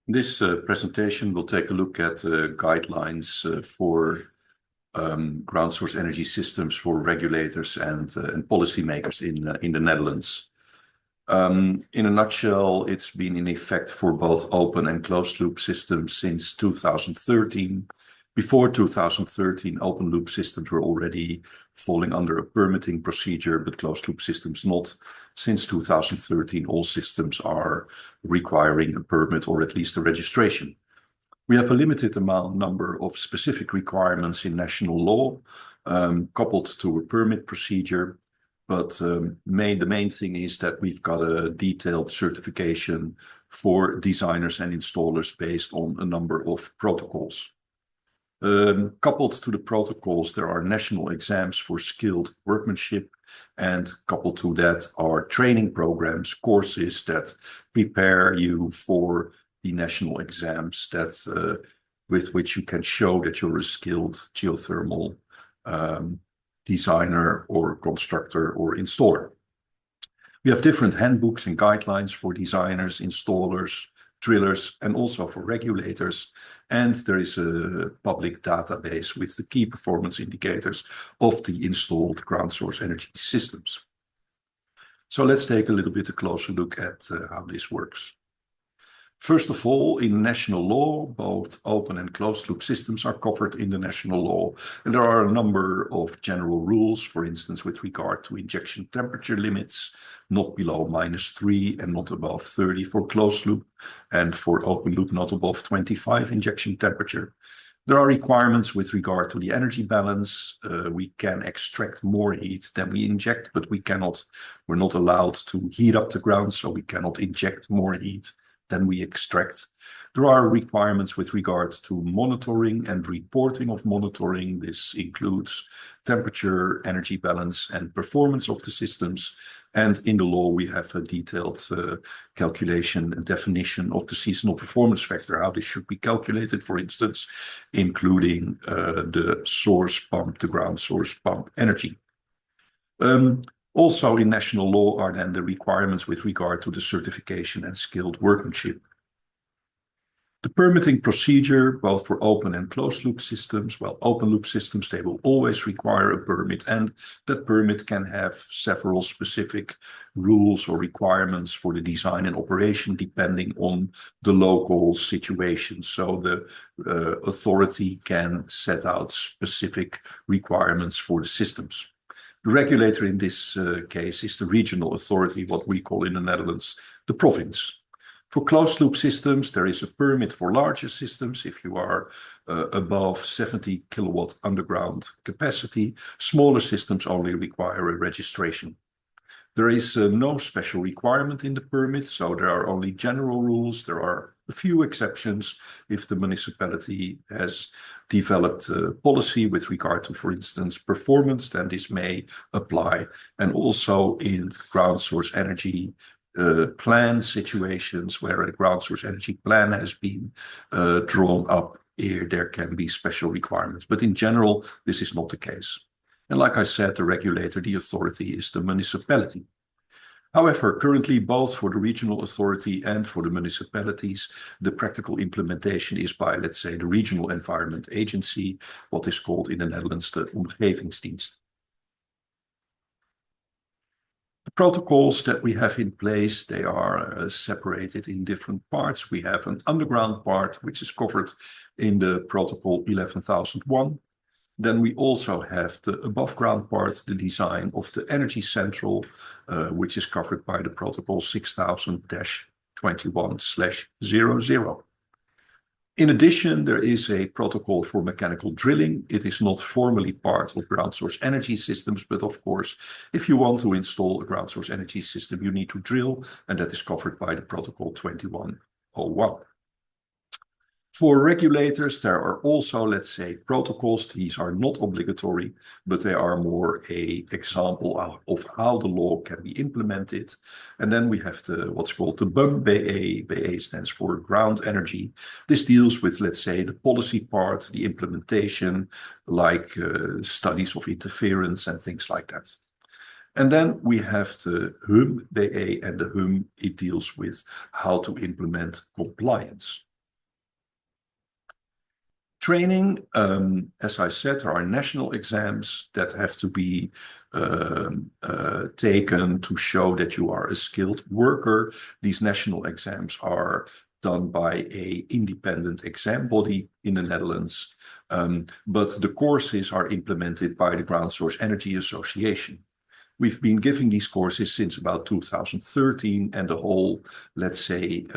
In this presentation, we'll take a look at guidelines for ground source energy systems for regulators and policymakers in the Netherlands. In a nutshell, it's been in effect for both open and closed loop systems since 2013. Before 2013, open loop systems were already falling under a permitting procedure, but closed loop systems not. Since 2013, all systems are requiring a permit or at least a registration. We have a limited number of specific requirements in national law, coupled to a permit procedure. But the main thing is that we've got a detailed certification for designers and installers based on a number of protocols. Coupled to the protocols, there are national exams for skilled workmanship, and coupled to that are training programs, courses that prepare you for the national exams that with which you can show that you're a skilled geothermal designer or constructor or installer. We have different handbooks and guidelines for designers, installers, drillers, and also for regulators. And there is a public database with the key performance indicators of the installed ground source energy systems. So let's take a little bit a closer look at how this works. First of all, in national law, both open and closed loop systems are covered in the national law. And there are a number of general rules, for instance, with regard to injection temperature limits, not below -3 and not above 30 for closed loop, and for open loop, not above 25 injection temperature. There are requirements with regard to the energy balance. We can extract more heat than we inject, but we're not allowed to heat up the ground, so we cannot inject more heat than we extract. There are requirements with regards to monitoring and reporting of monitoring. This includes temperature, energy balance, and performance of the systems. And in the law, we have a detailed calculation and definition of the seasonal performance factor, how this should be calculated, for instance, including the source pump, the ground source pump energy. Also in national law are then the requirements with regard to the certification and skilled workmanship. The permitting procedure, both for open and closed loop systems, well, open loop systems, they will always require a permit, and that permit can have several specific rules or requirements for the design and operation depending on the local situation. So the authority can set out specific requirements for the systems. The regulator in this case is the regional authority, what we call in the Netherlands, the province. For closed loop systems, there is a permit for larger systems if you are above 70 kilowatt underground capacity. Smaller systems only require a registration. There is no special requirement in the permit, so there are only general rules. There are a few exceptions if the municipality has developed a policy with regard to, for instance, performance, then this may apply. And also in ground source energy plan situations where a ground source energy plan has been drawn up, here there can be special requirements. But in general, this is not the case. And like I said, the regulator, the authority, is the municipality. However, currently, both for the regional authority and for the municipalities, the practical implementation is by, let's say, the regional environment agency, what is called in the Netherlands the Omgevingsdienst. The protocols that we have in place, they are separated in different parts. We have an underground part, which is covered in the protocol 11001. Then we also have the above ground part, the design of the energy central, which is covered by the protocol 6000-21/00. In addition, there is a protocol for mechanical drilling. It is not formally part of ground source energy systems, but of course, if you want to install a ground source energy system, you need to drill, and that is covered by the protocol 2101. For regulators, there are also, let's say, protocols. These are not obligatory, but they are more an example of how the law can be implemented. And then we have what's called the BHE. BHE stands for ground energy. This deals with, let's say, the policy part, the implementation, like studies of interference and things like that. And then we have the BHE, and the it deals with how to implement compliance. Training, as I said, there are national exams that have to be taken to show that you are a skilled worker. These national exams are done by an independent exam body in the Netherlands, but the courses are implemented by the Ground Source Energy Association. We've been giving these courses since about 2013, and the whole, let's say,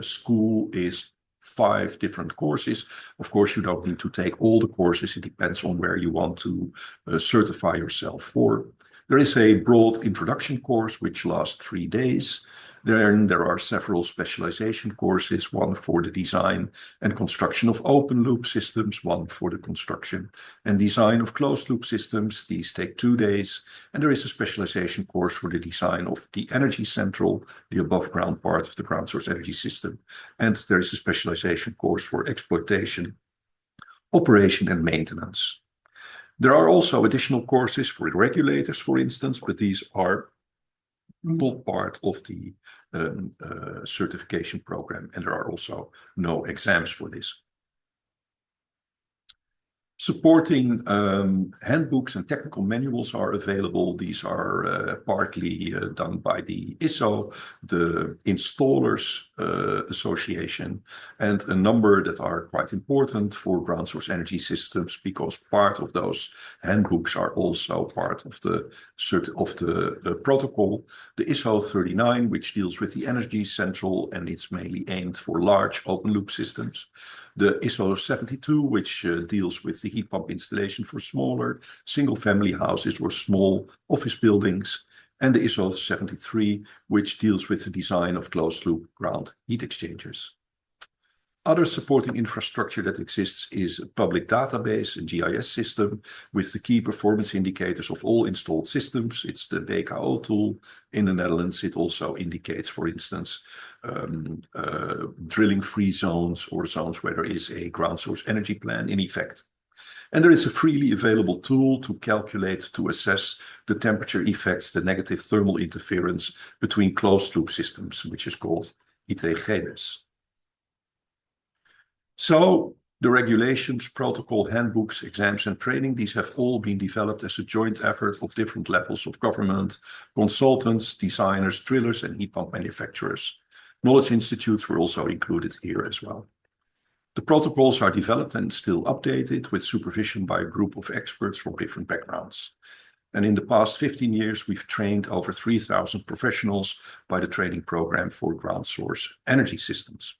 school is 5 different courses. Of course, you don't need to take all the courses. It depends on where you want to certify yourself for. There is a broad introduction course which lasts 3 days. There are several specialization courses, one for the design and construction of open loop systems, one for the construction and design of closed loop systems. These take 2 days. And there is a specialization course for the design of the energy central, the above ground part of the ground source energy system. And there is a specialization course for exploitation, operation and maintenance. There are also additional courses for regulators, for instance, but these are not part of the certification program, and there are also no exams for this. Supporting handbooks and technical manuals are available. These are partly done by the ISO, the Installers Association, and a number that are quite important for ground source energy systems, because part of those handbooks are also part of the protocol. The ISO 39, which deals with the energy central, and it's mainly aimed for large open loop systems. The ISO 72, which deals with the heat pump installation for smaller single-family houses or small office buildings. And the ISO 73, which deals with the design of closed-loop ground heat exchangers. Other supporting infrastructure that exists is a public database, a GIS system, with the key performance indicators of all installed systems. It's the BKO tool in the Netherlands. It also indicates, for instance, drilling-free zones or zones where there is a ground source energy plan in effect. And there is a freely available tool to calculate, to assess the temperature effects, the negative thermal interference between closed-loop systems, which is called ITGBS. So the regulations, protocol, handbooks, exams, and training, these have all been developed as a joint effort of different levels of government, consultants, designers, drillers, and heat pump manufacturers. Knowledge institutes were also included here as well. The protocols are developed and still updated with supervision by a group of experts from different backgrounds. And in the past 15 years, we've trained over 3,000 professionals by the training program for ground source energy systems.